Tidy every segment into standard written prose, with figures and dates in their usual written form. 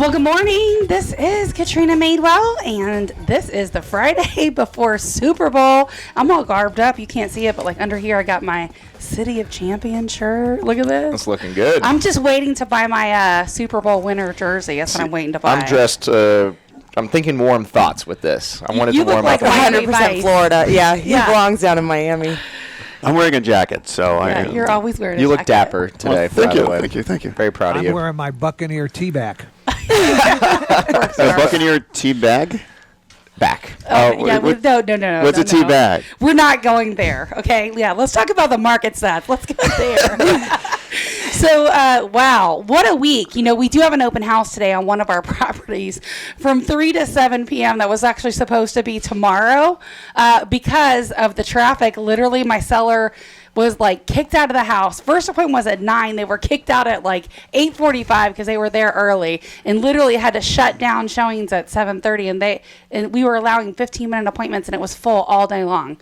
Well, good morning. This is Katrina Madewell, and this is the Friday before Super Bowl. I'm all garbed up. You can't see it, but like under here, I got my City of Champions shirt. Look at this. That's looking good. I'm just waiting to buy my Super Bowl winner jersey. That's what I'm waiting to buy. I'm dressed. I'm thinking warm thoughts with this. I wanted You to warm look up. like 100% Florida. Yeah, he belongs down in Miami. I'm wearing a jacket, so Yeah, you're always wearing a You look jacket. dapper today. thank by you, the way. thank you. Very proud of I'm you. wearing my Buccaneer teaback. A Buccaneer tea bag. Back. No. What's a tea bag? We're not going there, okay? Yeah, let's talk about the market stats. Let's go there. So, wow, what a week. You know, we do have an open house today on one of our properties from 3 to 7 p.m. that was actually supposed to be tomorrow because of the traffic. Literally, my seller was like kicked out of the house. First appointment was at 9. They were kicked out at like 8:45 because they were there early, and literally had to shut down showings at 7:30. And we were allowing 15-minute appointments, and it was full all day long.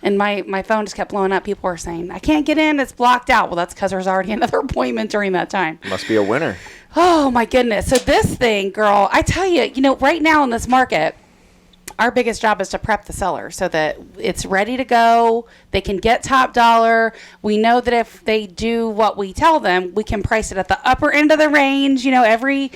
And my phone just kept blowing up. People were saying, I can't get in. It's blocked out. Well, that's because there's already another appointment during that time. Must be a winner. Oh, my goodness. So this thing, girl, I tell you, right now in this market, our biggest job is to prep the seller so that it's ready to go. They can get top dollar. We know that if they do what we tell them, we can price it at the upper end of the range. Every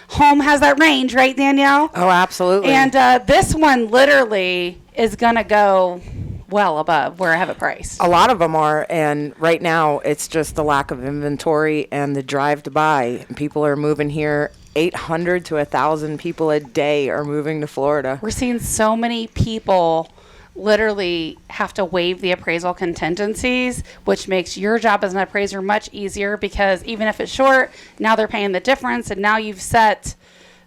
home has that range, right, Danielle? Oh, absolutely. And this one literally is going to go well above where I have it priced. A lot of them are, and right now it's just the lack of inventory and the drive to buy. People are moving here. 800 to 1,000 people a day are moving to Florida. We're seeing so many people literally have to waive the appraisal contingencies, which makes your job as an appraiser much easier because even if it's short, now they're paying the difference, and now you've set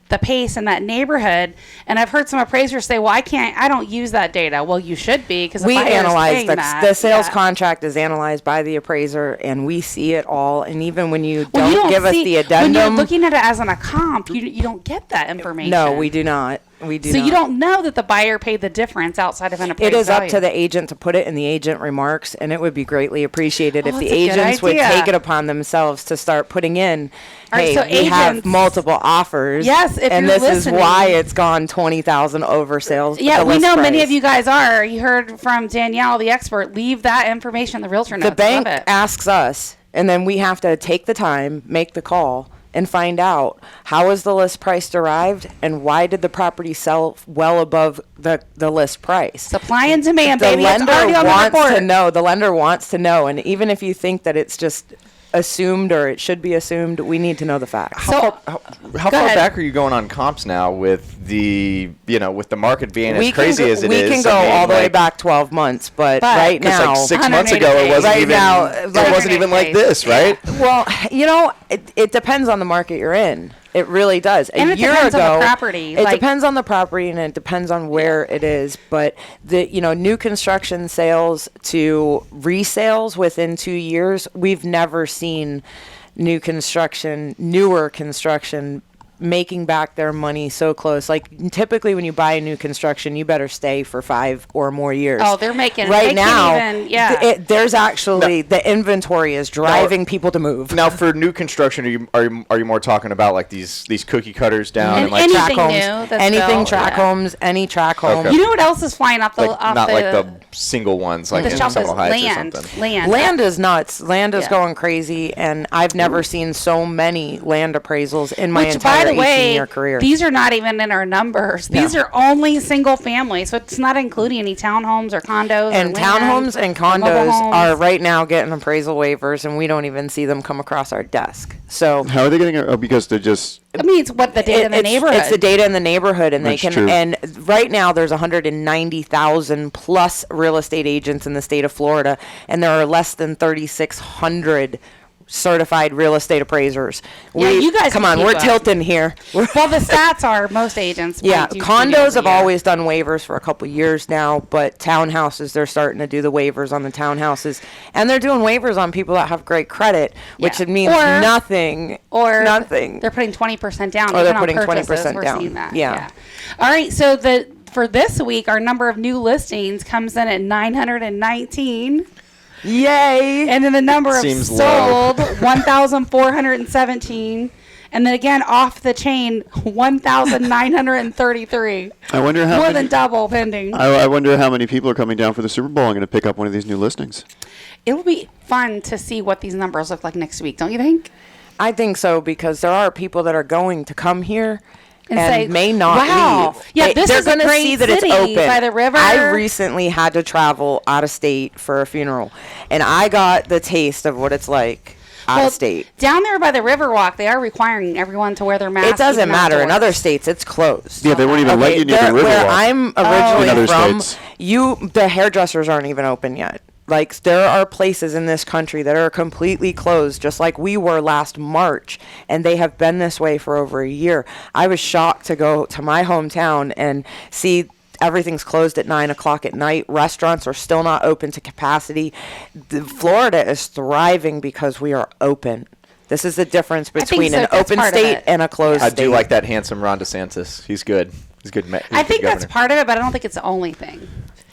the pace in that neighborhood. And I've heard some appraisers say, well, I don't use that data. Well, you should be, because we analyze the sales Yeah. contract is analyzed by the appraiser, and we see it all. And even when you Well, don't give us the addendum, when you're looking at it as on a comp, you don't get that information. no, we do not. We do So not. you don't know that the buyer paid the difference outside of an appraised It is up value. to the agent to put it in the agent remarks, and it would be greatly appreciated if Oh, the that's a good agents would idea. take it upon themselves to start putting in, All right, hey, so we have agents- multiple offers. Yes, if and you're this listening- is why it's gone 20,000 over sales. Yeah, the we list know many price. of you guys are. You heard from Danielle, the expert. Leave that information in the realtor notes. The bank Love it. asks us, and then we have to take the time, make the call, and find out how is the list price derived and why did the property sell well above the list price. Supply and demand, The baby. It's lender already on the wants report. to know. The lender wants to know, and even if you think that it's just assumed or it should be assumed, we need to know the facts. So, How Go far ahead. back are you going on comps now with the with the market being we as crazy can go, as it we is? can go I mean, all the way like, back 12 months, but right 'cause now, like 6 months ago, 180 it wasn't days. even. Right now, It like- wasn't even like this, right? well, it depends on the market you're in. It really does. And it depends on the property, It like- depends on the property, and it depends on where it is. But the new construction sales to resales within 2 years, we've never seen newer construction making back their money so close. Like typically when you buy a new construction, you better stay for 5 or more years. Oh, they're making right they now. Can't even, yeah. There's actually the inventory is driving people to move. Now, for new construction, are you more talking about like these cookie cutters down And and like anything track homes, new that's anything built, track yeah. homes, any track home. Okay. You know what else is flying off the like off not the, like the single ones like the in shelf is Seminole Heights land. or something. Land is nuts. Land is Yeah. going crazy, and I've never seen so many land appraisals in my Which, entire by the way, 18-year career. these are not even in our numbers. These No. are only single family, so it's not including any townhomes or condos. and or land townhomes and or mobile condos homes. are right now getting appraisal waivers, and we don't even see them come across our desk. So How are they getting it? Oh, because they're just. I mean, it's what the data in the neighborhood. It's the data in the neighborhood, and That's they can. true. And right now, there's 190,000 plus real estate agents in the state of Florida, and there are less than 3,600 certified real estate appraisers. Yeah, you guys come can on, keep we're up. tilting here. Well, the stats are most agents. Yeah, might do 2 condos deals a have year. always done waivers for a couple years now, but townhouses, they're starting to do the waivers on the townhouses. And they're doing waivers on people that have great credit, which Yeah. it means Or- nothing. Or nothing. They're putting 20% down. Or they're even on putting purchases. 20% We're down. seeing that. Yeah. All right. So for this week, our number of new listings comes in at 919. Yay! And then the number of Seems sold, 1,417. And then again, off the chain, 1,933. I wonder how More many, than double pending. I wonder how many people are coming down for the Super Bowl and going to pick up one of these new listings. It will be fun to see what these numbers look like next week, don't you think? I think so, because there are people that are going to come here And and say, may not wow, leave. yeah, this they're is a gonna great see that it's city open. by the river. I recently had to travel out of state for a funeral, and I got the taste of what it's like out of state. Down there by the Riverwalk, they are requiring everyone to wear their mask. It doesn't even matter. In outdoors. other states, it's closed. Yeah, they won't even let you near the where Riverwalk. I'm In originally other from, states. the hairdressers aren't even open yet. Like, there are places in this country that are completely closed, just like we were last March, and they have been this way for over a year. I was shocked to go to my hometown and see everything's closed at 9 o'clock at night. Restaurants are still not open to capacity. Florida is thriving because we are open. This is the difference between so. an That's open part of state it. and a closed I state. do like that handsome Ron DeSantis. He's good. He's good. I think that's part of it, but I don't think it's the only thing.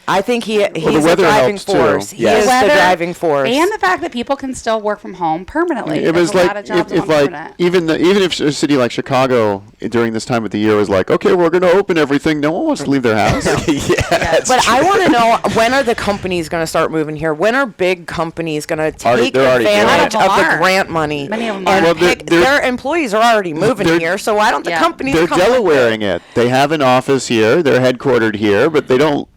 I think he's the the weather driving helps, too. force. He Yes. is the Weather driving force. And the fact that people can still work from home permanently. It was There's a like lot of jobs if on like permanent. even if a city like Chicago during this time of the year was like, okay, we're going to open everything. No one wants to leave their house. But I want to know, when are the companies going to start moving here? When are big companies going to take they're already doing advantage it. of A lot of them the are. grant money? Many of them and are. Well, they're- pick, they're- their employees are already moving they're- here, so why don't the Yeah. companies They're come with Delawareing it. They have an office here. They're headquartered here, but they don't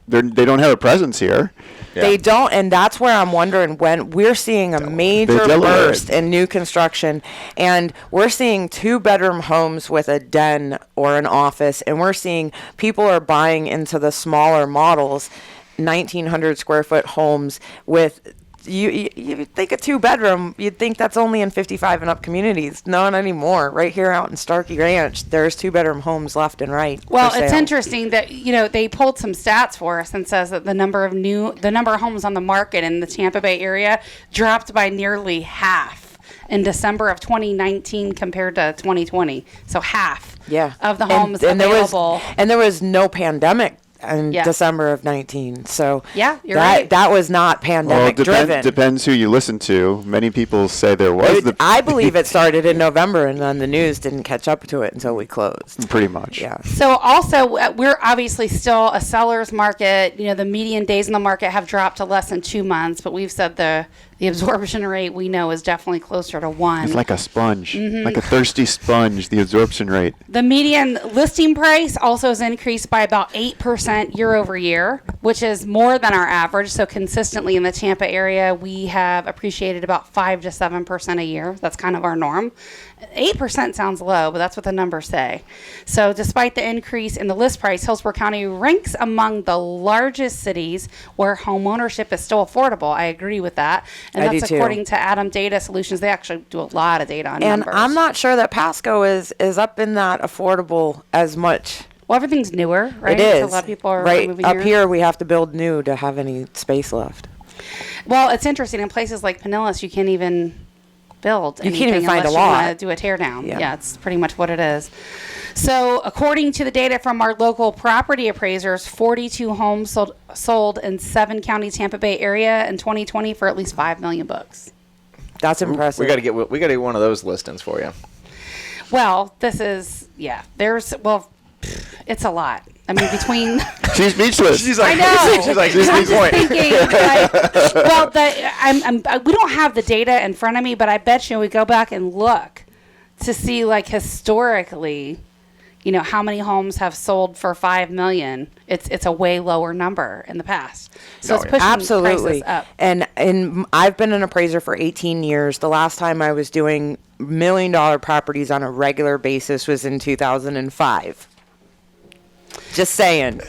have a presence here. They don't, and that's where I'm wondering, when we're seeing a major Delaware. burst in new construction, and we're seeing 2-bedroom homes with a den or an office, and we're seeing people are buying into the smaller models, 1,900 square foot homes with. You think a 2-bedroom, you'd think that's only in 55 and up communities. Not anymore. Right here out in Starkey Ranch, there's 2-bedroom homes left and right. Well, for it's sale. interesting that they pulled some stats for us and says that the number of homes on the market in the Tampa Bay area dropped by nearly half in December of 2019 compared to 2020. So half of the homes available. There was no pandemic in Yeah. December of 19. So Yeah, you're right. That was not Well, pandemic driven. depends who you listen to. Many people say there was I believe it started in November, and then the news didn't catch up to it until we closed. pretty much. Yeah. So also, we're obviously still a seller's market. The median days in the market have dropped to less than 2 months, but we've said the absorption rate we know is definitely closer to 1. It's like a sponge, Mm-hmm. like a thirsty sponge, the absorption rate. The median listing price also has increased by about 8% year over year, which is more than our average. So consistently in the Tampa area, we have appreciated about 5 to 7% a year. That's kind of our norm. 8% sounds low, but that's what the numbers say. So despite the increase in the list price, Hillsborough County ranks among the largest cities where home ownership is still affordable. I agree with that. And I do that's too. according to Adam Data Solutions. They actually do a lot of data on And numbers. I'm not sure that Pasco is up in that affordable as much. Well, everything's newer, right? It is. So a lot of people are right moving up here. We have to build new to have any space left. Well, it's interesting. In places like Pinellas, you can't even build You can't anything even find a unless lot. you want to do a tear down. Yeah. Yeah, it's pretty much what it is. So according to the data from our local property appraisers, 42 homes sold in 7 county Tampa Bay area in 2020 for at least $5 million. That's impressive. We got to get one of those listings for you. Well, this is, it's a lot. I mean, between She's speechless. She's like, I know. She's like, I'm this is just point. thinking, we don't have the data in front of me, but I bet you we go back and look to see, like, historically, how many homes have sold for $5 million. It's a way lower number in the past. So it's pushing Absolutely. prices up. And I've been an appraiser for 18 years. The last time I was doing $1 million properties on a regular basis was in 2005. Just saying.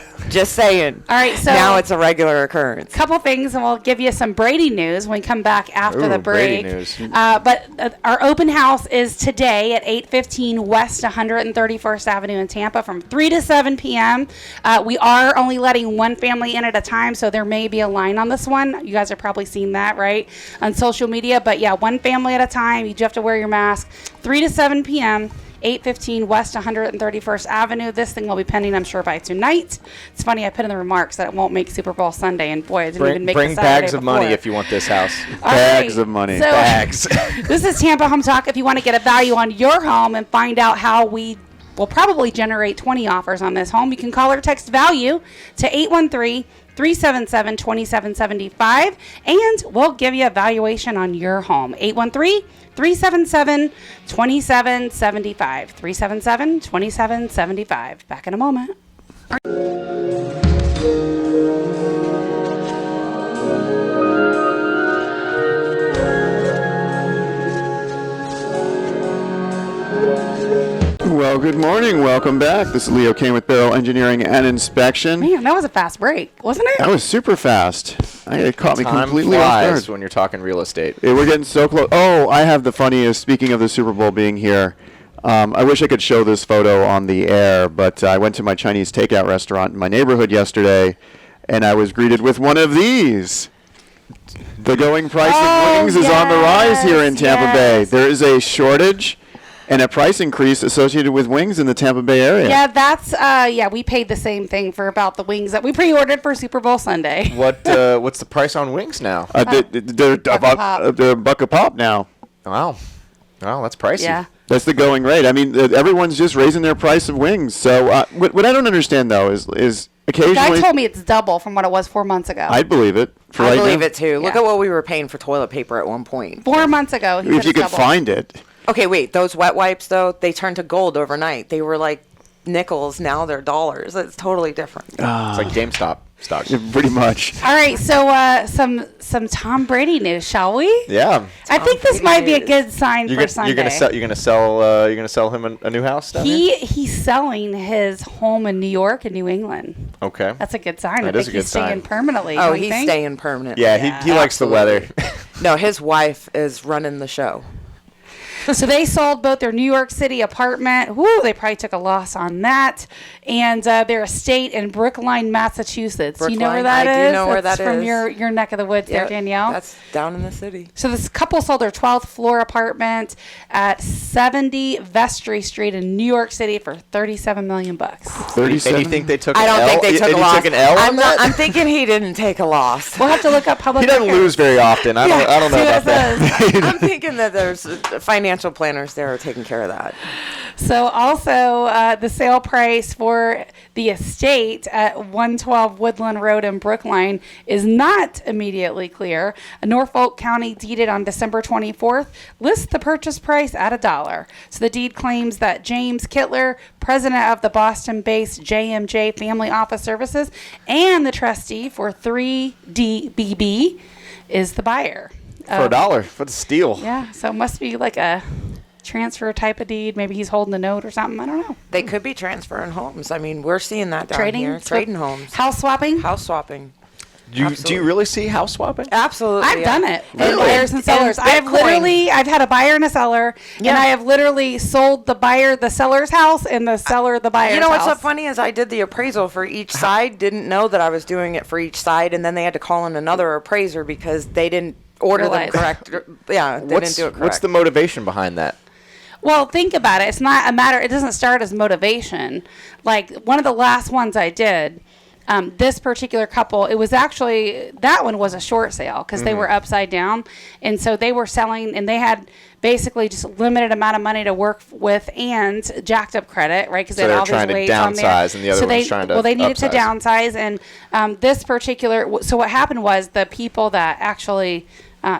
All right, so now it's a regular occurrence. Couple things, and we'll give you some Brady news when we come back after Ooh, the break. Brady news. But our open house is today at 8:15 West 131st Avenue in Tampa from 3 to 7 p.m. We are only letting one family in at a time, so there may be a line on this one. You guys have probably seen that, right, on social media. But yeah, one family at a time. You do have to wear your mask. 3 to 7 p.m. 815 West 131st Avenue. This thing will be pending, I'm sure, by tonight. It's funny, I put in the remarks that it won't make Super Bowl Sunday, and boy, I didn't even make Bring the Saturday bags of before. money if you want this house. All Bags right, of money. so- Bags. This is Tampa Home Talk. If you want to get a value on your home and find out how we will probably generate 20 offers on this home, you can call or text value to 813-377-2775, and we'll give you a valuation on your home. 813-377-2775. 377-2775. Back in a moment. Well, good morning. Welcome back. This is Leo Kane with Barrel Engineering and Inspection. Man, that was a fast break, wasn't it? That was super fast. It caught me Time completely off flies guard. when you're talking real estate. Yeah, we're getting so close. Oh, I have the funniest. Speaking of the Super Bowl being here, I wish I could show this photo on the air, but I went to my Chinese takeout restaurant in my neighborhood yesterday, and I was greeted with one of these. The going price of wings is on the rise here in Tampa Bay. yes. There is a shortage and a price increase associated with wings in the Tampa Bay area. Yeah, that's we paid the same thing for about the wings that we pre-ordered for Super Bowl Sunday. What's the price on wings now? They're a buck a pop now. Wow, that's pricey. Yeah. That's the going rate. I mean, everyone's just raising their price of wings. So what I don't understand, though, is The occasionally... guy told me it's double from what it was 4 months ago. I'd believe it. For I right believe now. it too. Look Yeah. at what we were paying for toilet paper at one point. 4 months ago. He If said you it's could double. find it. Okay, wait. Those wet wipes, though, they turned to gold overnight. They were like nickels. Now they're dollars. It's totally different. It's like GameStop stock. Pretty much. All right, so some Tom Brady news, shall we? Yeah. I think this Brady might be a news. good sign for Sunday. You're gonna sell him a new house down He's selling his home in New York and New England. there? Okay. That's a good sign. That I is think a good he's staying sign. permanently. Oh, don't you he's think? staying permanent. Yeah, he likes the weather. No, his wife is running the show. So they sold both their New York City apartment. Woo, they probably took a loss on that. And their estate in Brookline, Massachusetts. You know where Brookline, that I is? do know where That's that from is. your neck of the woods there, Yep, Danielle. That's down in the city. So this couple sold their 12th floor apartment at 70 Vestry Street in New York City for $37 million. 37. And you think they took I an don't L? think they took And a he loss. took an L on that? I'm thinking he didn't take a loss. We'll have to look up public He doesn't records. lose very often. I don't know See what about it that. says. I'm thinking that there's financial planners there are taking care of that. So also the sale price for the estate at 112 Woodland Road in Brookline is not immediately clear. Norfolk County deeded on December 24th lists the purchase price at $1. So the deed claims that James Kittler, president of the Boston-based JMJ Family Office Services and the trustee for 3DBB, is the buyer. For $1. For the steal. Yeah, so it must be like a transfer type of deed. Maybe he's holding a note or something. I don't know. They could be transferring homes. I mean, we're seeing that down Trading? here. Trading homes. House swapping? House swapping. Do you really see house swapping? Absolutely. I've done it. Really? And buyers and sellers. And I've Bitcoin. I've had a buyer and a seller, and Yeah. I have literally sold the buyer the seller's house and the seller the buyer's You know what's so house. funny is I did the appraisal for each side, didn't know that I was doing it for each side, and then they had to call in another appraiser because they didn't order them Realize. correct. Yeah, they didn't do it correct. What's the motivation behind that? Well, think about it. It's not a matter. It doesn't start as motivation. Like one of the last ones I did, this particular couple, it was actually, that one was a short sale because they were upside down. And so they were selling, and they had basically just limited amount of money to work with and jacked up credit, right? Because So they they had were all trying to these weights on there. downsize and the other so one's they, trying to well, they needed to upsize. downsize. And this particular, so what happened was the people that actually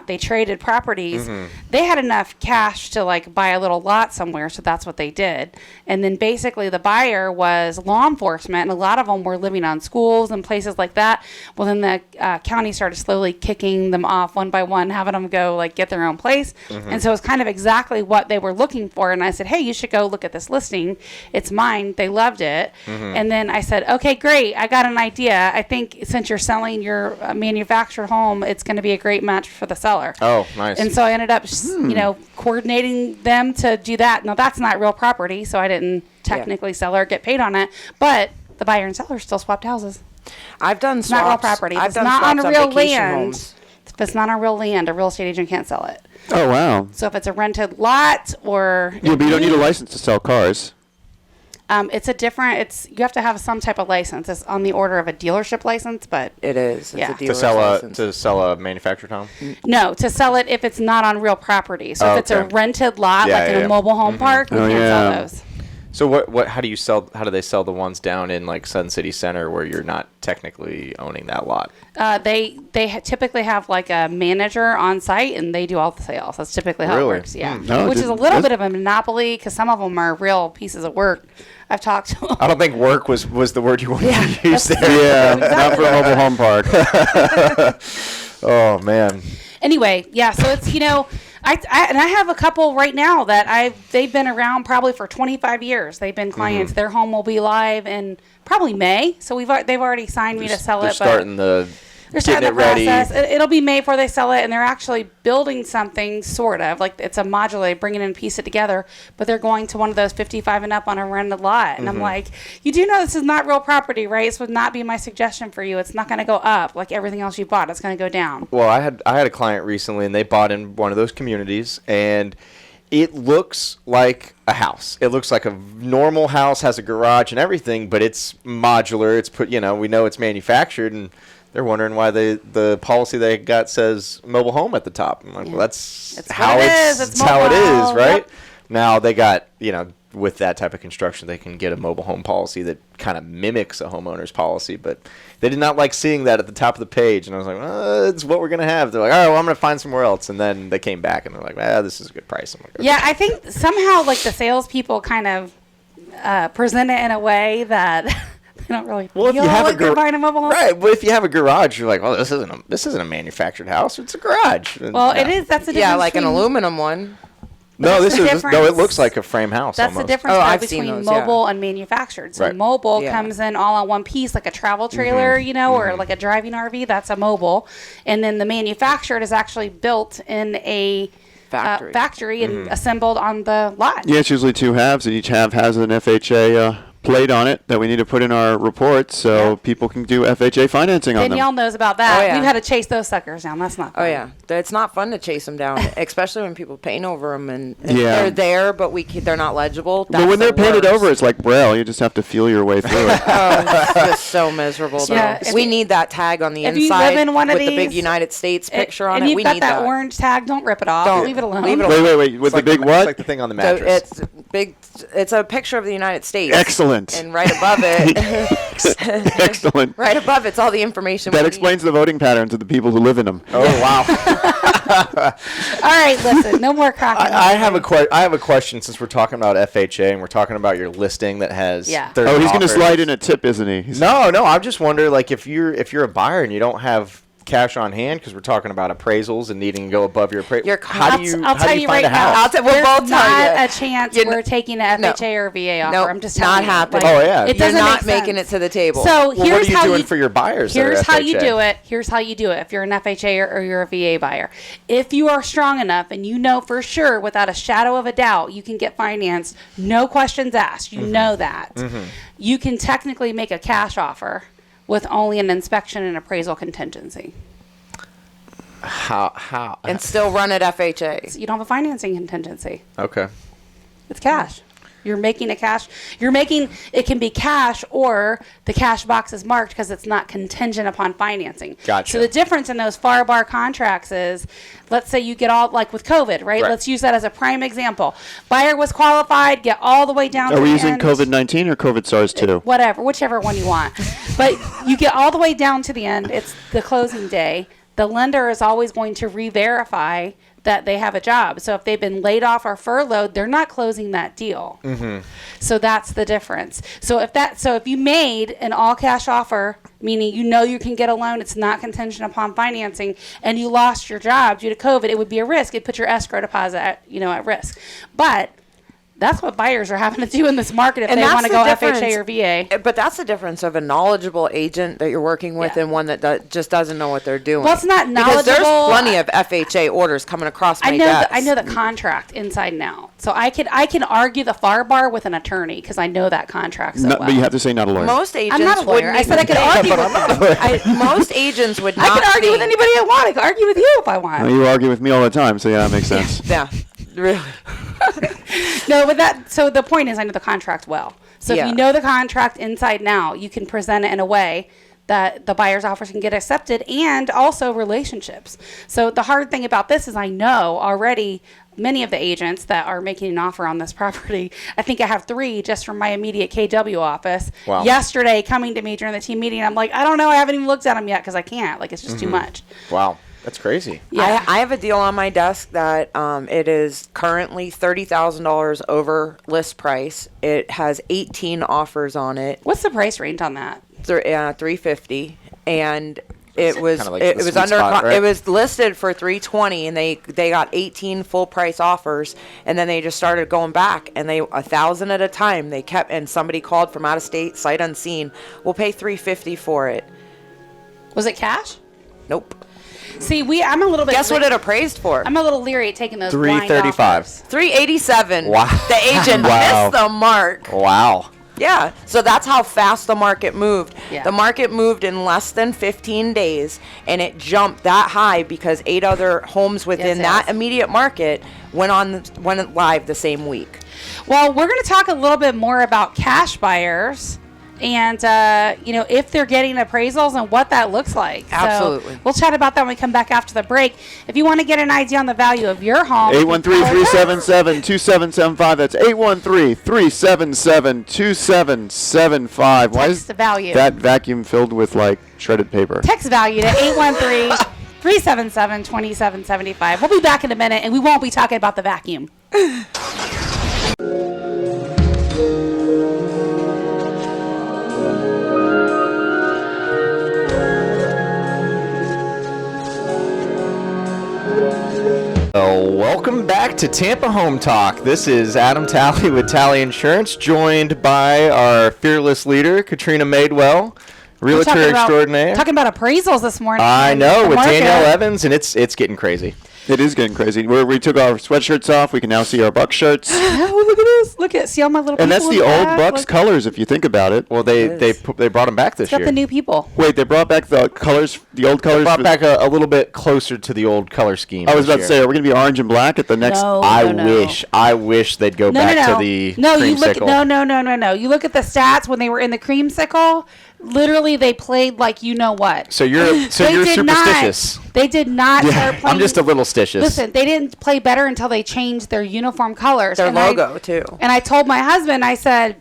they traded properties. They had enough cash to like buy a little lot somewhere, so that's what they did. And then basically the buyer was law enforcement, and a lot of them were living on schools and places like that. Well, then the county started slowly kicking them off one by one, having them go like get their own place. And so it's kind of exactly what they were looking for. And I said, hey, you should go look at this listing. It's mine. They loved it. And then I said, okay, great. I got an idea. I think since you're selling your manufactured home, it's going to be a great match for the seller. Oh, nice. And so I ended up, coordinating them to do that. Now that's not real property, so I didn't technically sell or get paid on it. But the buyer and seller still swapped houses. I've done It's not real swaps. property. I've It's done not swaps on real vacation land. homes. If it's not on real land, a real estate agent can't sell it. Oh, wow. So if it's a rented lot or Yeah, but you don't need a license to sell cars. it's a different. You have to have some type of license. It's on the order of a dealership license, but It is. It's Yeah. a To dealer's To license. sell a manufactured home. no, to sell it if it's not on real property. So if it's a Okay. rented lot, Yeah, like in yeah. a mobile home park, we Oh, can't yeah. sell those. So what how do you sell? How do they sell the ones down in like Sun City Center where you're not technically owning that lot? Typically have like a manager on site, and they do all the sales. That's typically how Really? it works. Yeah, No, which is a didn't- little that's- bit of a monopoly because some of them are real pieces of work. I've talked to them. I don't think work was the word you wanted to use there. Yeah, not for a mobile home park. Oh man. Anyway, yeah. So it's I have a couple right now that they've been around probably for 25 years. They've been clients. Their home will be live in probably May. So they've already signed me to sell They're it. starting They're starting getting the it ready. process. It'll be May before they sell it, and they're actually building something sort of like it's a modular. They bring it in and piece it together, but they're going to one of those 55 and up on a rented lot. And I'm like, you do know this is not real property, right? This would not be my suggestion for you. It's not going to go up like everything else you bought. It's going to go down. Well, I had a client recently, and they bought in one of those communities, and it looks like a house. It looks like a normal house, has a garage and everything, but it's modular. It's we know it's manufactured, and they're wondering why the policy they got says mobile home at the top. I'm like, well, that's It's how what it it's, is. It's it's how it mobile. is, right? Yep. Now they got with that type of construction, they can get a mobile home policy that kind of mimics a homeowner's policy, but they did not like seeing that at the top of the page. And I was like, it's what we're going to have. They're like, all right, well, I'm going to find somewhere else. And then they came back and they're like, this is a good price. I'm like, okay. Yeah, I think somehow like the salespeople kind of present it in a way that they don't really Well, if feel you have like a they're buying a mobile home. right, but if you have a garage, you're like, well, this isn't a manufactured house. It's a garage. And Well, no. it is. That's the difference. Yeah, like an between- aluminum one. No, that's this the is no. It difference. looks like a frame house. That's almost. the difference Oh, though, I've seen between those, mobile and manufactured. So Right. mobile Yeah. comes in all on one piece, like a travel trailer, or like a driving RV. That's a mobile, and then the manufactured is actually built in a Factory. and assembled on the lot. Yeah, it's usually two halves, and each half has an FHA plate on it that we need to put in our reports so Yep. people can do FHA financing on Danielle them. knows about that. Oh, yeah. We've had to chase those suckers down. That's not fun. Oh yeah, it's not fun to chase them down, especially when people paint over them and Yeah. they're there, but they're not legible. But when they're That's the painted worst. over, it's like Braille. You just have to feel your way through it. Oh, it's just so miserable. Though. Yeah, if we you- need that tag on the if you inside live in one of with the big these, United States picture on and it. you've We got need that orange tag. Don't rip it off. Don't. Leave it alone. Leave it alone. Wait. With It's the like big It's what? like the thing on the So mattress. it's big. It's a picture of the United States. Excellent. And right above it, Excellent. right above it's all the information. That we explains the voting patterns of the people who live in them. Oh wow! All right, listen. No more cracking. I have a question since we're talking about FHA and we're talking about your listing that has Yeah. 30 Oh, he's going to offers. slide in a tip, isn't he? He's- No, I'm just wondering, like, if you're a buyer and you don't have cash on hand, because we're talking about appraisals and needing to go above your appraisal. How do you I'll tell you find right a house? now. We'll There's both tell not you. a chance You kn- we're taking an No. FHA or VA offer. Nope, I'm just not telling you. happening. Oh, yeah. It You're doesn't not make making it sense. to the table. So Well, here's what are you how doing for your buyers that are Here's how you FHA? do it. Here's how you do it. If you're an FHA or you're a VA buyer, if you are strong enough and you know for sure, without a shadow of a doubt, you can get financed, no questions asked. You know that. You can technically make a cash offer with only an inspection and appraisal contingency. How? and still run at FHA. So you don't have a financing contingency. Okay. It's cash. You're making a cash. It can be cash or the cash box is marked because it's not contingent upon financing. Gotcha. So the difference in those FAR bar contracts is, let's say you get all, like with COVID, right? Right. Let's use that as a prime example. Buyer was qualified, get all the way down to Are we the using end. COVID-19 or COVID SARS-2? Whatever, whichever one you want. But you get all the way down to the end. It's the closing day. The lender is always going to re-verify that they have a job. So if they've been laid off or furloughed, they're not closing that deal. So that's the difference. So if you made an all cash offer, meaning you can get a loan, it's not contingent upon financing, and you lost your job due to COVID, it would be a risk. It'd put your escrow deposit at risk. But That's what buyers are having to do in this market if And they that's want to the go difference. FHA or VA. But that's the difference of a knowledgeable agent that you're working with Yeah. and one that just doesn't know what they're doing. Well, it's not Because there's knowledgeable. plenty of FHA orders coming across my I know. desk. I know the contract inside and out, so I can argue the FAR bar with an attorney because I know that contract so well. But you have to say not a lawyer. Most agents I'm not a lawyer. wouldn't I said I even could argue with them. most agents would not I can argue with think- anybody I want. I can argue with you if I want. You argue with me all the time, so yeah, that makes sense. Yeah, really. No, but so the point is I know the contract well. So Yeah. if you know the contract inside and out, you can present it in a way that the buyer's offers can get accepted and also relationships. So the hard thing about this is I know already many of the agents that are making an offer on this property. I think I have 3 just from my immediate KW office. Wow. Yesterday coming to me during the team meeting, I'm like, I don't know. I haven't even looked at them yet because I can't. Like, it's just too much. Wow. That's crazy. Yeah. I have a deal on my desk that it is currently $30,000 over list price. It has 18 offers on it. What's the price range on that? $350, and it was Kinda like it the was sweet under spot, right? it was listed for $320, and they got 18 full price offers, and then they just started going back, and they 1,000 at a time. They kept, and somebody called from out of state, sight unseen. We'll pay $350 for it. Was it cash? Nope. See, I'm a little bit. Guess what it appraised for? I'm a little leery at taking those blind $335. offers. $387. Wow. The agent Wow. missed the mark. Wow. Yeah, so that's how fast the market moved. Yeah. The market moved in less than 15 days, and it jumped that high because 8 other homes within Yes, that yes. immediate market went live the same week. Well, we're going to talk a little bit more about cash buyers and, if they're getting appraisals and what that looks like. Absolutely. So we'll chat about that when we come back after the break. If you want to get an idea on the value of your home. 813-377-2775. That's 813-377-2775. Why Text is the value. that vacuum filled with, like, shredded paper? Text value to 813-377-2775. We'll be back in a minute, and we won't be talking about the vacuum. Welcome back to Tampa Home Talk. This is Adam Talley with Talley Insurance, joined by our fearless leader, Katrina Madewell, We're realtor talking about- extraordinaire. Talking about appraisals this morning. I in know, the with market. Danielle Evans, and it's getting crazy. It is getting crazy. We took our sweatshirts off. We can now see our Buck shirts. Oh, look at this. Look at, see all my little And that's people the in old back? Bucks Look, colors, if you think about it. Well, they brought them back this it's got year. the new people. Wait, they brought back the colors, the old colors? Brought for- back a little bit closer to the old color scheme. I was this about to say, year. are we going to be orange and black at the next? No, I no. wish they'd go No, back no, no. to the no, you look. creamsicle. No. You look at the stats when they were in the creamsicle. Literally, they played like you know what. So you're They did superstitious. Not. They did not start playing. I'm just a little stitious. Listen, they didn't play better until they changed their uniform colors. Their And logo, too. And I told my husband, I said,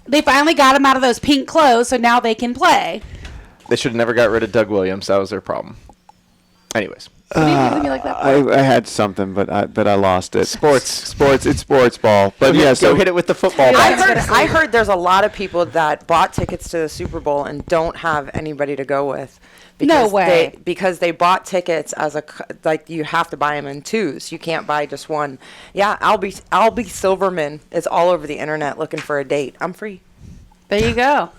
they finally got him out of those pink clothes, so now they can play. They should have never got rid of Doug Williams. That was their problem. Anyways, What do you look at me like that for? I had something, but I lost it. Sports. It's sports ball. But yeah, go hit it with the football Yeah. bat. I heard there's a lot of people that bought tickets to the Super Bowl and don't have anybody to go with. No way. Because they bought tickets as like you have to buy them in twos. You can't buy just one. Yeah, Albie Silverman is all over the internet looking for a date. I'm free. There you go.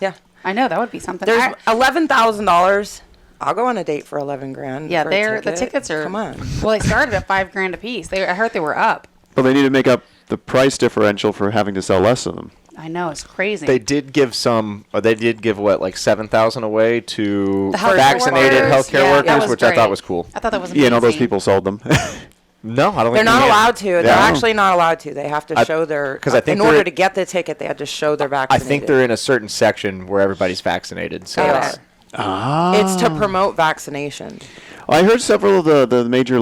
Yeah. I know that would be something. There's $11,000. I'll go on a date for 11 grand. Yeah, for a the ticket. tickets are. Come on. Well, they started at $5,000 a piece. I heard they were up. Well, they need to make up the price differential for having to sell less of them. I know, it's crazy. They did give what, like 7,000 away to The healthcare vaccinated workers? healthcare Yeah, that workers, was which I great. thought was cool. I thought that was amazing. Yeah, and all those people sold them. No, I don't They're think not they did. allowed to. They're Yeah. actually not allowed to. They have to show their. 'cause I think in order they're- to get the ticket, they have to show they're I vaccinated. think they're in a certain section where everybody's vaccinated. So They it's- are. It's to promote vaccination. I heard several of the major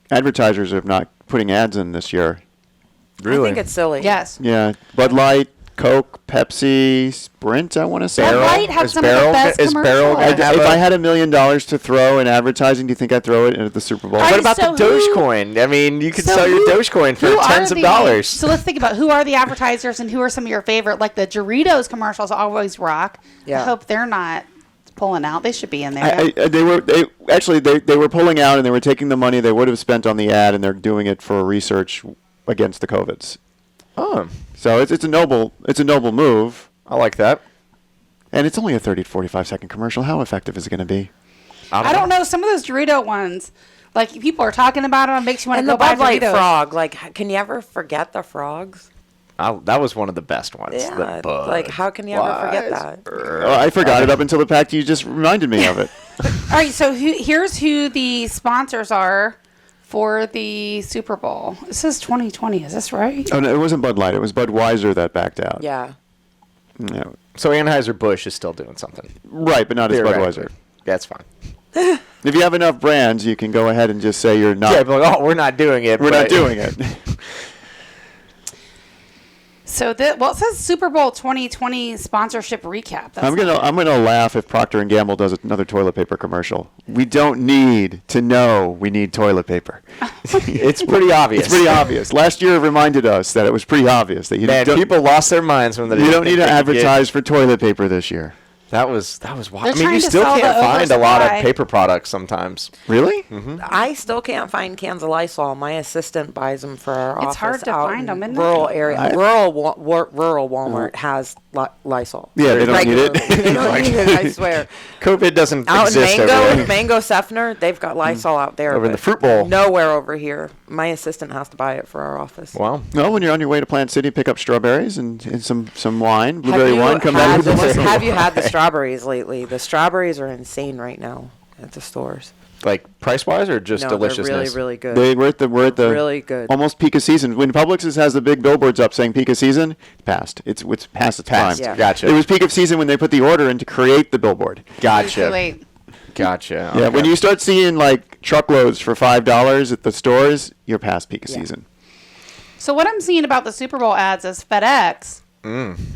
advertisers are not putting ads in this year. I think it's silly. Yes. Yeah, Bud Light, Coke, Pepsi, Sprint. I want to say. Bud Light had Is some of the Barrel- best is Barrel commercials. gonna have If a- I had $1 million to throw in advertising, do you think I'd throw it at the Super Bowl? Are What you- about so the who- Dogecoin? I mean, you could So sell your who- Dogecoin for who are tens of the- dollars. So let's think about who are the advertisers and who are some of your favorite. Like the Doritos commercials always rock. Yeah. I hope they're not pulling out. They should be in there. They were pulling out and they were taking the money they would have spent on the ad and they're doing it for research against the COVIDs. Oh, So it's a noble move, I like that. and it's only a 30 to 45 second commercial. How effective is it going to be? I don't know. Some of those Dorito ones, like people are talking about them, it makes you want to And go the buy Bud Light Doritos. frog, like, can you ever forget the frogs? That was one of the best ones. Yeah, the Bud like, how can you ever forget that? Oh, I forgot it up until the fact you just reminded me of it. All right, so here's who the sponsors are for the Super Bowl. It says 2020. Is this right? Oh, no, it wasn't Bud Light. It was Budweiser that backed out. Yeah. No. So Anheuser-Busch is still doing something. Right, but not as Theoretically. Budweiser. That's fine. If you have enough brands, you can go ahead and just say you're not. Yeah, but like, we're not doing it. We're not doing it. So it says Super Bowl 2020 sponsorship recap. That's I'm gonna laugh if Procter & Gamble does another toilet paper commercial. We don't need to know we need toilet paper. It's pretty obvious. It's pretty obvious. Last year reminded us that it was pretty obvious that you Man, don't, people lost their minds when they you don't need to think they could get- advertise for toilet paper this year. That was wild. They're I mean, trying you to still sell can't the find a lot of oversupply. paper products sometimes. Really? I still can't find cans of Lysol. My assistant buys them for our office. It's hard to out find in 'em, isn't it? rural area. I- Rural Walmart has Lysol. Yeah, they don't need it. Regularly. They don't need it, I swear. COVID doesn't Out in exist over there. Mango Sefner, they've got Lysol out there. Over in the but fruit bowl. Nowhere over here. My assistant has to buy it for our office. Wow. No, when you're on your way to Plant City, pick up strawberries and some wine, Have blueberry you wine. Come had back. the- have you had the strawberries lately? The strawberries are insane right now at the stores. Like price-wise or just No, deliciousness? they're really, really good. We're at the Really good. almost peak of season. When Publix has the big billboards up saying peak of season, it's past. It's past its Past. prime. Yeah. Gotcha. It was peak of season when they put the order in to create the billboard. Gotcha. Too late. Gotcha. Yeah, Okay. when you start seeing like truckloads for $5 at the stores, you're past peak of Yeah. season. So what I'm seeing about the Super Bowl ads is FedEx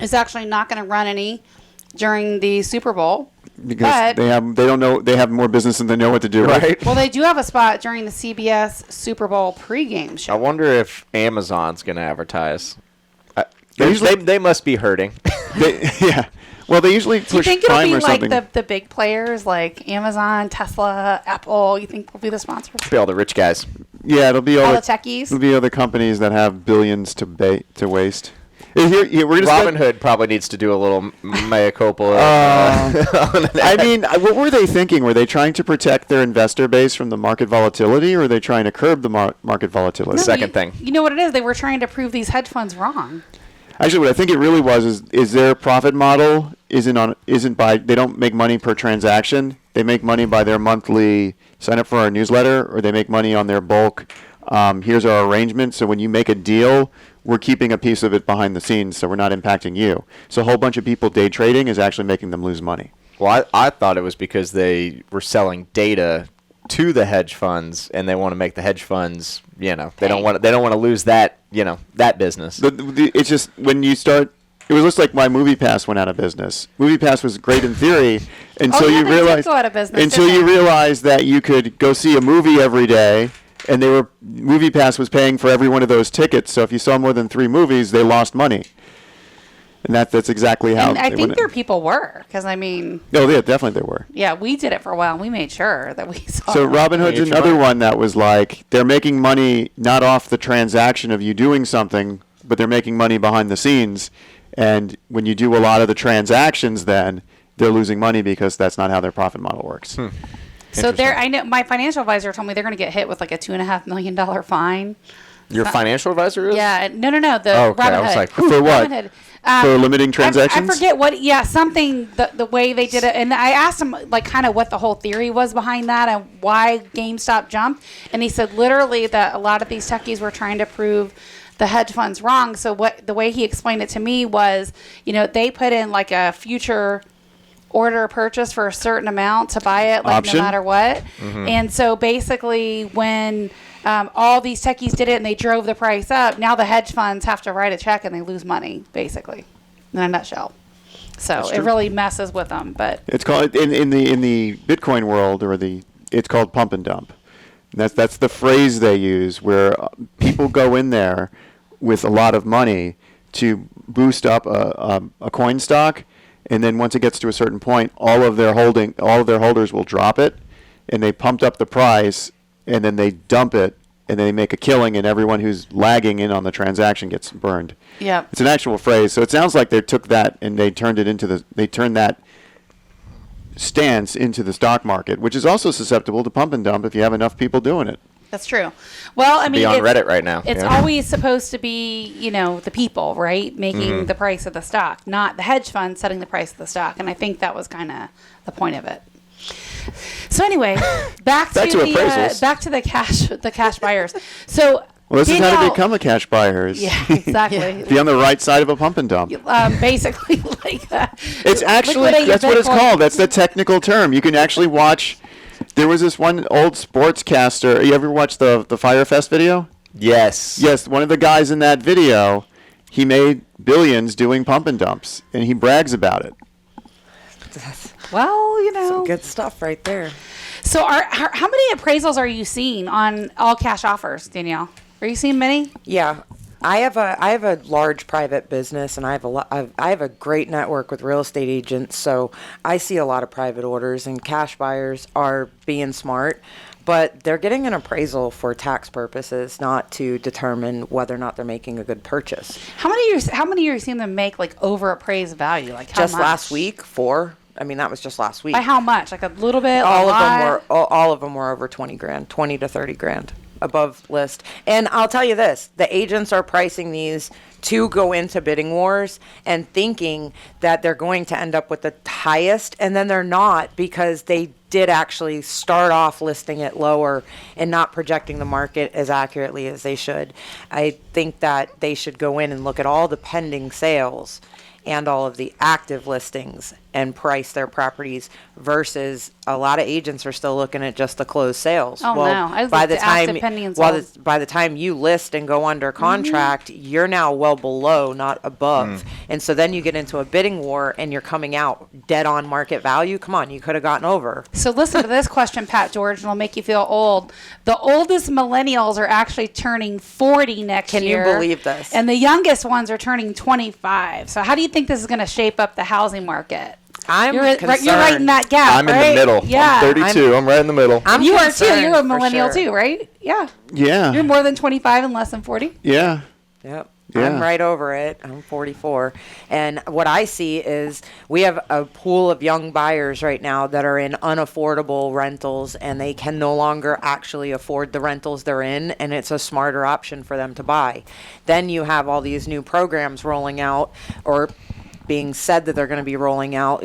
is actually not going to run any during the Super Bowl. Because But- they have more business than they know what to do. Right. Well, they do have a spot during the CBS Super Bowl pregame I show. wonder if Amazon's going to advertise. They usually- They must be hurting. Yeah. Well, they usually Do you push think it'll Prime be or like something. the big players like Amazon, Tesla, Apple? You think will be the sponsors? Be all the rich guys. Yeah, it'll be All all the techies? It'll be other companies that have billions to waste. We're gonna Robin Hood probably needs to do a little mea culpa. I mean, what were they thinking? Were they trying to protect their investor base from the market volatility, or were they trying to curb the market volatility? Second thing. You know what it is? They were trying to prove these hedge funds wrong. Actually, what I think it really was is their profit model isn't by they don't make money per transaction. They make money by their monthly sign up for our newsletter, or they make money on their bulk. Here's our arrangement. So when you make a deal, we're keeping a piece of it behind the scenes, so we're not impacting you. So a whole bunch of people day trading is actually making them lose money. Well, I thought it was because they were selling data to the hedge funds, and they want to make the hedge funds, they don't want to lose that, that business. It's just when you start. It was just like why MoviePass went out of business. MoviePass was great in theory until yeah, you they did realized go out of business, until didn't you they? realized that you could go see a movie every day, and MoviePass was paying for every one of those tickets. So if you saw more than 3 movies, they lost money. And that's exactly how. And I they think went- their people were, because I mean, No, yeah, definitely they were. yeah, we did it for a while. And we made sure that we saw. So them. Robinhood's Made your another money. one that was like they're making money not off the transaction of you doing something, but they're making money behind the scenes. And when you do a lot of the transactions, then they're losing money because that's not how their profit model works. So I know my financial advisor told me they're going to get hit with like a $2.5 million fine. Your financial advisor is? Yeah, no. The Oh, okay. I Robinhood. was like, For what? Robinhood. For limiting transactions? I forget what. Yeah, something the way they did it, and I asked him like kind of what the whole theory was behind that and why GameStop jumped, and he said literally that a lot of these techies were trying to prove the hedge funds wrong. So the way he explained it to me was, they put in like a future order purchase for a certain amount to buy it, like Option? no matter what. And so basically when all these techies did it and they drove the price up, now the hedge funds have to write a check and they lose money, basically, in a nutshell. So it really messes with them. But It's called in the Bitcoin world, it's called pump and dump. And that's the phrase they use, where people go in there with a lot of money to boost up a coin stock, and then once it gets to a certain point, all of their holders will drop it, and they pumped up the price, and then they dump it and they make a killing, and everyone who's lagging in on the transaction gets burned. Yeah. It's an actual phrase. So it sounds like they took that and they turned that stance into the stock market, which is also susceptible to pump and dump if you have enough people doing it. That's true. Well, I mean, Be on Reddit right now. It's always supposed to be, the people, right, making the price of the stock, not the hedge fund setting the price of the stock. And I think that was kind of the point of it. So anyway, back to the cash buyers. So Well, this is how to become a cash buyer. Yeah, exactly. Be on the right side of a pump and dump. Basically, like it's actually that's what it's called. That's the technical term. You can actually watch. There was this one old sportscaster. You ever watch the Firefest video? Yes. Yes. One of the guys in that video, he made billions doing pump and dumps, and he brags about it. Well, Some good stuff right there. So, how many appraisals are you seeing on all cash offers, Danielle? Are you seeing many? Yeah, I have a large private business, and I have a great network with real estate agents. So I see a lot of private orders, and cash buyers are being smart, but they're getting an appraisal for tax purposes, not to determine whether or not they're making a good purchase. How many are you seeing them make like over appraised value? Like how Just much? last week, 4. I mean, that was just last week. By how much? Like a little bit. All of them were over 20 grand, 20 to 30 grand above list. And I'll tell you this, the agents are pricing these to go into bidding wars and thinking that they're going to end up with the highest, and then they're not, because they did actually start off listing it lower and not projecting the market as accurately as they should. I think that they should go in and look at all the pending sales and all of the active listings and price their properties, versus a lot of agents are still looking at just the closed sales. Oh, no. I was by looking the at active pending and sold. by the time you list and go under contract, you're now well below, not above. And so then you get into a bidding war and you're coming out dead on market value. Come on, you could have gotten over. So listen to this question, Pat George, and it'll make you feel old. The oldest millennials are actually turning 40 next year. Can you believe this? And the youngest ones are turning 25. So how do you think this is going to shape up the housing market? I'm You're concerned. right in that gap, I'm right? in the middle. Yeah. I'm 32. I'm right in the middle. You are too. You're a concerned, for millennial sure. too, right? Yeah. Yeah. You're more than 25 and less than 40? Yeah. Yep. Yeah. I'm right over it. I'm 44. And what I see is we have a pool of young buyers right now that are in unaffordable rentals, and they can no longer actually afford the rentals they're in, and it's a smarter option for them to buy. Then you have all these new programs rolling out, or being said that they're going to be rolling out,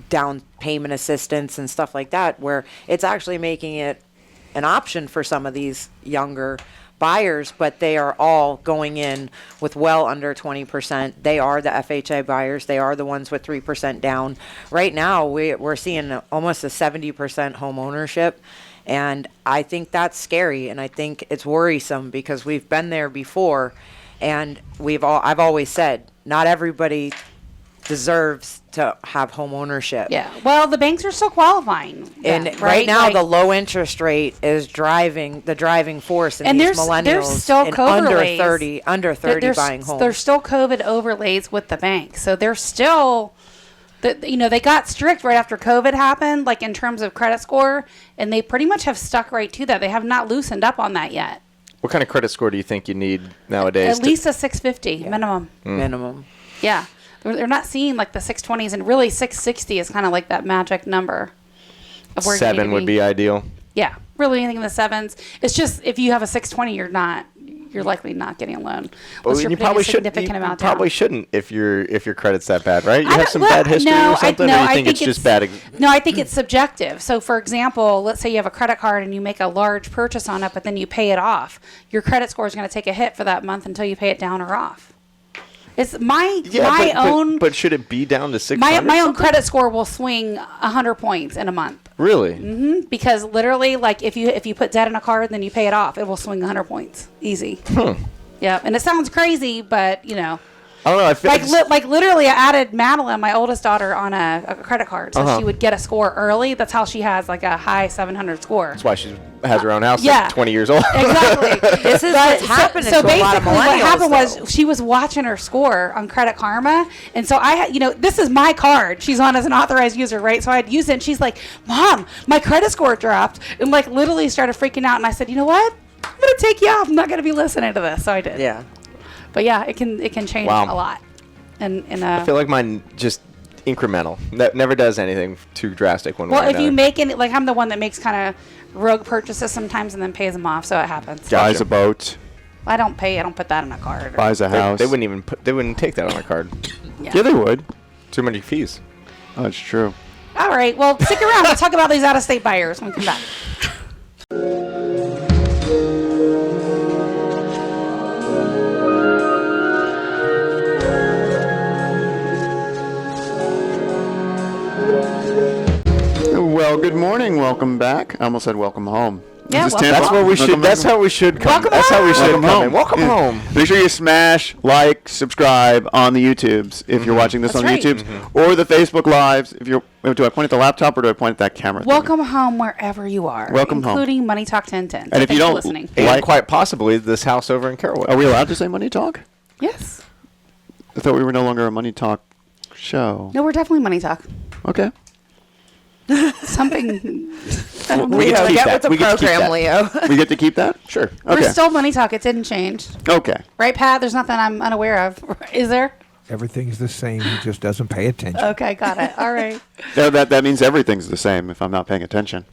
down payment assistance and stuff like that, where it's actually making it an option for some of these younger buyers, but they are all going in with well under 20%. They are the FHA buyers. They are the ones with 3% down. Right now, we're seeing almost a 70% home ownership, and I think that's scary, and I think it's worrisome, because we've been there before, and I've always said, not everybody deserves to have home ownership. Yeah. Well, the banks are still qualifying. And that, right now, Like, the low interest rate is the driving force in and these there's millennials still and overlays. under 30 there's, buying homes. There's still COVID overlays with the bank. So they're still, they got strict right after COVID happened, like in terms of credit score, and they pretty much have stuck right to that. They have not loosened up on that yet. What kind of credit score do you think you need nowadays? At least a 650 minimum. Minimum. Yeah. They're not seeing like the 620s, and really 660 is kind of like that magic number of where you need 7 to would be ideal. Yeah, really anything in the 7s. It's just if you have a 620, you're likely not getting a loan. Well, Unless you're you putting probably a significant shouldn't. You amount down. probably shouldn't if your credit's that bad, right? You I have don't- some well, bad history no, or something, or I you think it's just bad? No, I think it's subjective. So, for example, let's say you have a credit card and you make a large purchase on it, but then you pay it off. Your credit score is going to take a hit for that month until you pay it down or off. It's my own. But should it be down to 600? My own credit score will swing 100 points in a month. Really? Because literally, like if you put debt in a card, then you pay it off, it will swing 100 points, easy. Yeah, and it sounds crazy, but I don't know. I feel like literally, I added Madeline, my oldest daughter, on a credit card, so she would get a score early. That's how she has like a high 700 score. that's why she has her own house Yeah. at 20 years old. Exactly. This is what's happening So to a lot of basically, what happened millennials, was she was watching her score on Credit Karma, and so I had, this is my card. She's on as an authorized user, right? So I had used it, and she's like, "Mom, my credit score dropped," and like literally started freaking out. And I said, "You know what? I'm gonna take you off. I'm not gonna be listening to this. So I did. Yeah. But yeah, it can change Wow. a lot. And I feel like mine just incremental. That never does anything too drastic one way or well, if you another. make it, like I'm the one that makes kind of rogue purchases sometimes and then pays them off, so it happens. Buys a boat, I don't pay. I don't put that in a card. Or, buys a house. They wouldn't take that on a card. Yeah, they would. Too many fees. Oh, that's true. All right. Well, stick around. We'll talk about these out-of-state buyers when we come back. Well, good morning. Welcome back. I almost said welcome home. Yeah, This is welcome Tampa. That's what we Welcome should. That's home. how we should come. Welcome That's how we home. should Welcome come home. in. Welcome Yeah. home. Make sure you smash, like, subscribe on the YouTubes if you're watching this That's on right. the YouTubes or the Facebook Lives. If you're, do I point at the laptop or do I point at that camera? thing? Welcome home wherever you are. Welcome home. including Money Talk 1010. And if you Thanks for don't listening. And Like- quite possibly this house over in Carrollwood. Are we allowed to say Money Talk? Yes. I thought we were no longer a Money Talk show. No, we're definitely Money Talk. Okay. Something. I don't know. We get to Leo, keep get that. with the We get to keep program, that. Leo. We get to keep that? Sure. Okay. We're still Money Talk. It didn't change. Okay. Right, Pat? There's nothing I'm unaware of. Is there? Everything's the same. He just doesn't pay attention. Okay, got it. All right. That means everything's the same if I'm not paying attention.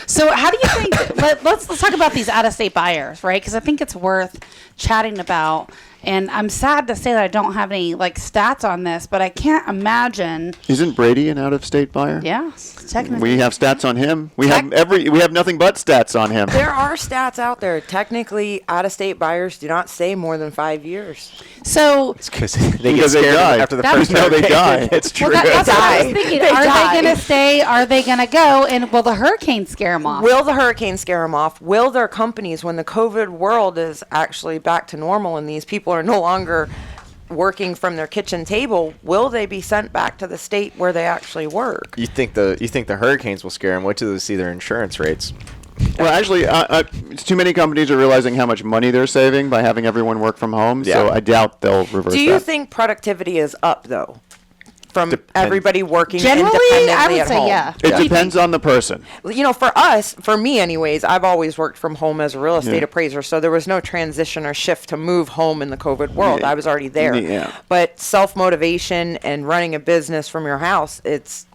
So how do you think, let's talk about these out-of-state buyers, right? Because I think it's worth chatting about. And I'm sad to say that I don't have any stats on this, but I can't imagine. Isn't Brady an out-of-state buyer? Yeah, technically. We have stats on him. We have nothing but stats on him. There are stats out there. Technically, out-of-state buyers do not stay more than 5 years. So It's because they get Because they scared die. after the That's first true. No, they hurricane. die. It's true. well, that's what I was Die. thinking. They Are die. they going to stay? Are they going to go? And will the hurricane scare them off? Will the hurricane scare them off? Will their companies, when the COVID world is actually back to normal and these people are no longer working from their kitchen table, will they be sent back to the state where they actually work? You think the hurricanes will scare them? Wait till they see their insurance rates. Well, actually, it's too many companies are realizing how much money they're saving by having everyone work from home. So Yeah. I doubt they'll reverse Do you that. think productivity is up, though, from Depends. everybody working Generally, independently I would at say home? yeah. It depends on the person. You know, for us, for me anyways, I've always worked from home as a real estate Yeah. appraiser, so there was no transition or shift to move home in the COVID world. Yeah. I was already there. Yeah. But self-motivation and running a business from your house, it's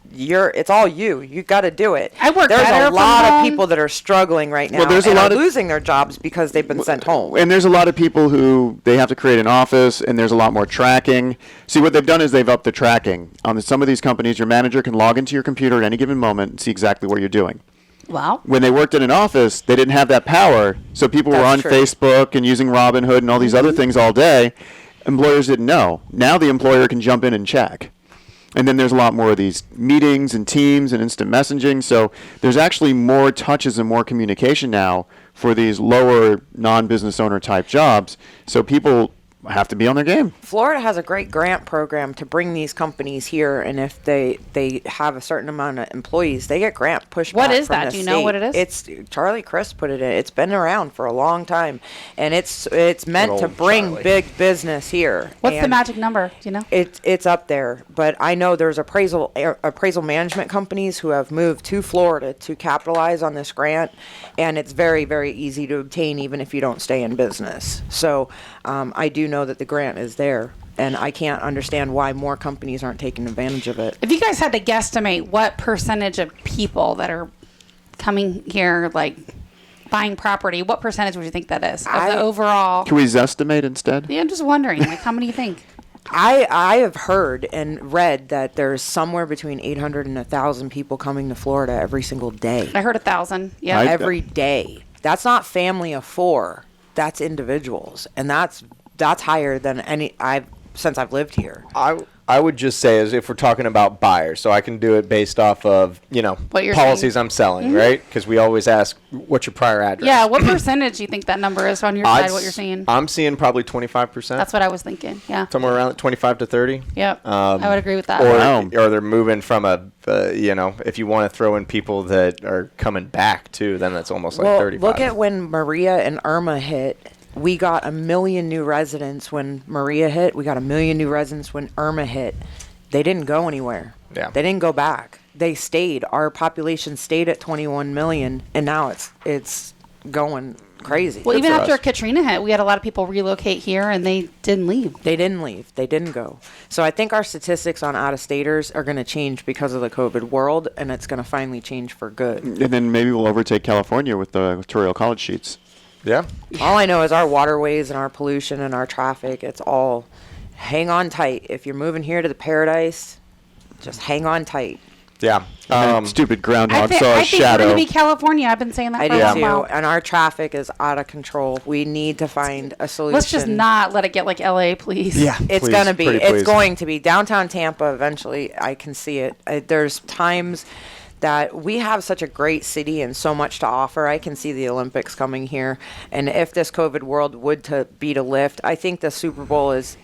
all you. You got to do it. I work There's better a from lot home. of people that are struggling right now there's a and lot are of- losing their jobs because they've been sent home. And there's a lot of people who they have to create an office, and there's a lot more tracking. See, what they've done is they've upped the tracking. On some of these companies, your manager can log into your computer at any given moment and see exactly what you're doing. Wow. When they worked in an office, they didn't have that power, so people were on That's true. Facebook and using Robinhood and all these other things all day. Employers didn't know. Now the employer can jump in and check. And then there's a lot more of these meetings and Teams and instant messaging. So there's actually more touches and more communication now for these lower non-business owner type jobs. So people have to be on their game. Florida has a great grant program to bring these companies here, and if they have a certain amount of employees, they get grant pushed What back is from that? the Do you know what it is? It's Charlie Chris put it in. It's been around for a long time, and it's meant to old bring Charlie. big business here. What's the And magic number? Do you know? it's up there, but I know there's appraisal management companies who have moved to Florida to capitalize on this grant, and it's very, very easy to obtain even if you don't stay in business. So I do know that the grant is there, and I can't understand why more companies aren't taking advantage of it. If you guys had to guesstimate what percentage of people that are coming here, buying property, what percentage would you think that is of the overall? Can we zestimate instead? Yeah, I'm just wondering, how many do you think? I have heard and read that there's somewhere between 800 and 1,000 people coming to Florida every single day. I heard 1,000. Yeah. Every day. That's not family of four. That's individuals, and that's higher than any since I've lived here. I would just say, as if we're talking about buyers, so I can do it based off of What you're policies saying. I'm selling, right? Because we always ask, what's your prior address? Yeah, what percentage do you think that number is on your side, what you're seeing? I'm seeing probably 25%. That's what I was thinking, yeah. Somewhere around 25 to 30. Yep, I would agree with that. Or they're moving from if you want to throw in people that are coming back too, then that's almost like 35. Look at when Maria and Irma hit. We got 1 million new residents when Maria hit. We got 1 million new residents when Irma hit. They didn't go anywhere. Yeah. They didn't go back. They stayed. Our population stayed at 21 million, and now it's going crazy. Well, even for after us. Katrina hit, we had a lot of people relocate here, and they didn't leave. They didn't leave. They didn't go. So I think our statistics on out-of-staters are going to change because of the COVID world, and it's going to finally change for good. And then maybe we'll overtake California with the electoral college sheets. Yeah. All I know is our waterways and our pollution and our traffic, it's all hang on tight. If you're moving here to the paradise, just hang on tight. Yeah. And that stupid groundhog saw I a think we're shadow. going to be California. I've been saying that I for a do long too. while. And our traffic is out of control. We need to find a solution. Let's just not let it get like LA, please. Yeah. It's please, gonna be. pretty It's please. going to be downtown Tampa eventually. I can see it. There's times that we have such a great city and so much to offer. I can see the Olympics coming here, and if this COVID world would to be to lift, I think the Super Bowl is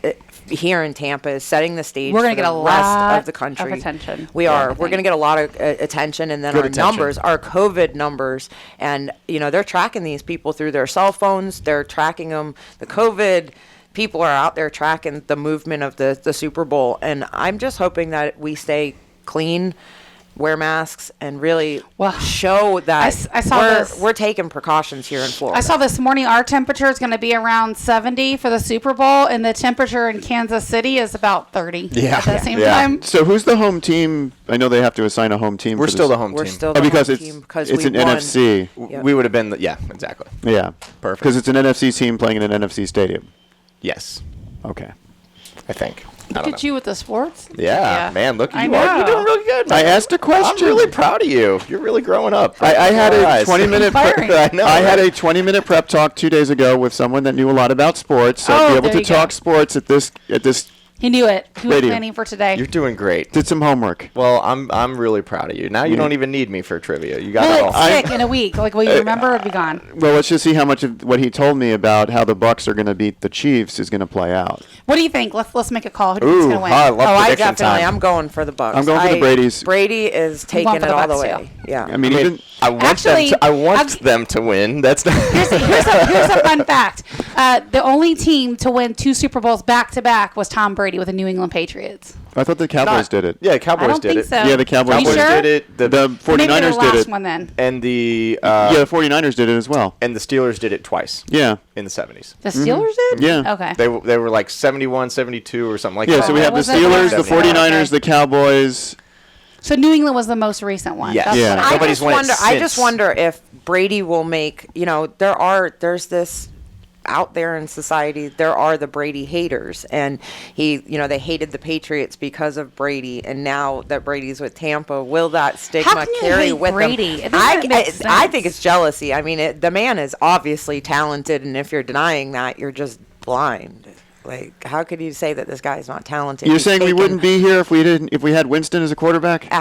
here in Tampa is setting the stage. We're going gonna to get a rest lot of the country. of attention. We Yeah, are. I We're think. going to get a lot of attention, and then Good our attention. numbers, our COVID numbers, and they're tracking these people through their cell phones. They're tracking them. The COVID people are out there tracking the movement of the Super Bowl, and I'm just hoping that we stay clean, wear masks, and really Well, show that I saw this. we're taking precautions here in Florida. I saw this morning our temperature is going to be around 70 for the Super Bowl, and the temperature in Kansas City is about 30 Yeah. at the same Yeah. time. So who's the home team? I know they have to assign a home team. We're for still this. the home We're team. still Oh, the because home it's team because it's we an won. NFC. Yep. We would have been, yeah, exactly. Yeah, Perfect. Because it's an NFC team playing in an NFC stadium. Yes, Okay. I think. I Look don't at know. you with the sports. Yeah, man, look, I you are. You're know. doing really good, man. I asked a question. I'm really proud of you. You're really growing up. I had a Nice. 20-minute Inspiring. I know. I had right? a 20-minute prep talk 2 days ago with someone that knew a lot about sports. So Oh, I'd be able there to you go. talk sports at this. He knew it. He was Radio. planning for today. You're doing great. Did some homework. Well, I'm really proud of you. Now you don't even need me for trivia. You got it Well, all. it's sick in a week. Like, will you remember or be gone? Well, let's just see how much of what he told me about how the Bucks are going to beat the Chiefs is going to play out. What do you think? Let's make a call. Who do you think's Ooh, going to win? I love I prediction definitely. time. I'm going for the Bucks. I'm going for the Bradys. Brady is taking for it the all the Bucks, way. too. Yeah. I mean, even I want Actually, them to win. That's not. Here's a fun fact. The only team to win 2 Super Bowls back to back was Tom Brady with the New England Patriots. I thought the Cowboys did it. Yeah, Cowboys I don't did think it. so. Yeah, the Cowboys You Cowboys sure? did it. The Maybe the 49ers last did it. one then. And the Yeah, the 49ers did it as well. and the Steelers did it twice Yeah. in the 70s. The Steelers did? Yeah. Okay. They were like 71, 72 or something like Yeah, that. so we Oh, have the was it? Steelers, the 79. 49ers, Okay. the Cowboys. So New England was the most recent one. Yes. That's Yeah. what I Nobody's won it I just since. wonder if Brady will make. There's this out there in society. There are the Brady haters, and they hated the Patriots because of Brady, and now that Brady's with Tampa, will that stigma can you carry hate with Brady? them? It doesn't make I sense. think it's jealousy. I mean, the man is obviously talented, and if you're denying that, you're just blind. Like, how could you say that this guy is not talented? You're He's saying we taken- wouldn't be here if we had Winston as a quarterback?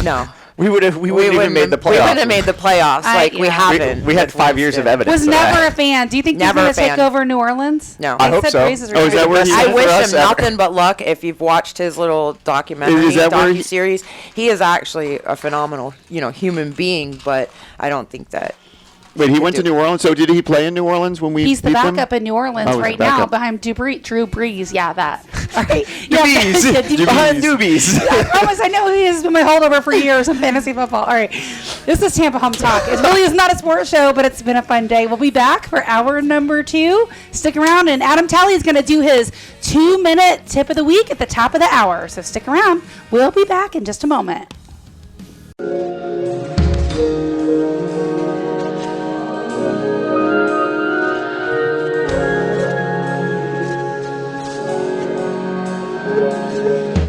No. We wouldn't even made the playoffs. We wouldn't have made the playoffs. We yeah. haven't. We had with 5 years of Winston. evidence. was of that. never a fan. Do you think he's Never going a to take fan. over New Orleans? No. I They hope said so. Breeze Oh, is that where Best he's I thing wish for him us ever. nothing but luck. If you've watched his little documentary, Is that where he- docuseries, he is actually a phenomenal, human being. But I don't think that. Wait, he went to New Orleans? So did he play in New Orleans when we He's the beat them? backup in New Orleans Oh, he's right the now backup. behind Drew Brees. Yeah, that. All right. Doobies. Yeah, Drew Behind Brees. Doobies. I promise I know he has been my holdover for years in fantasy football. All right. This is Tampa Home Talk. It really is not a sports show, but it's been a fun day. We'll be back for hour number 2. Stick around, and Adam Talley is going to do his 2-minute tip of the week at the top of the hour. So stick around. We'll be back in just a moment.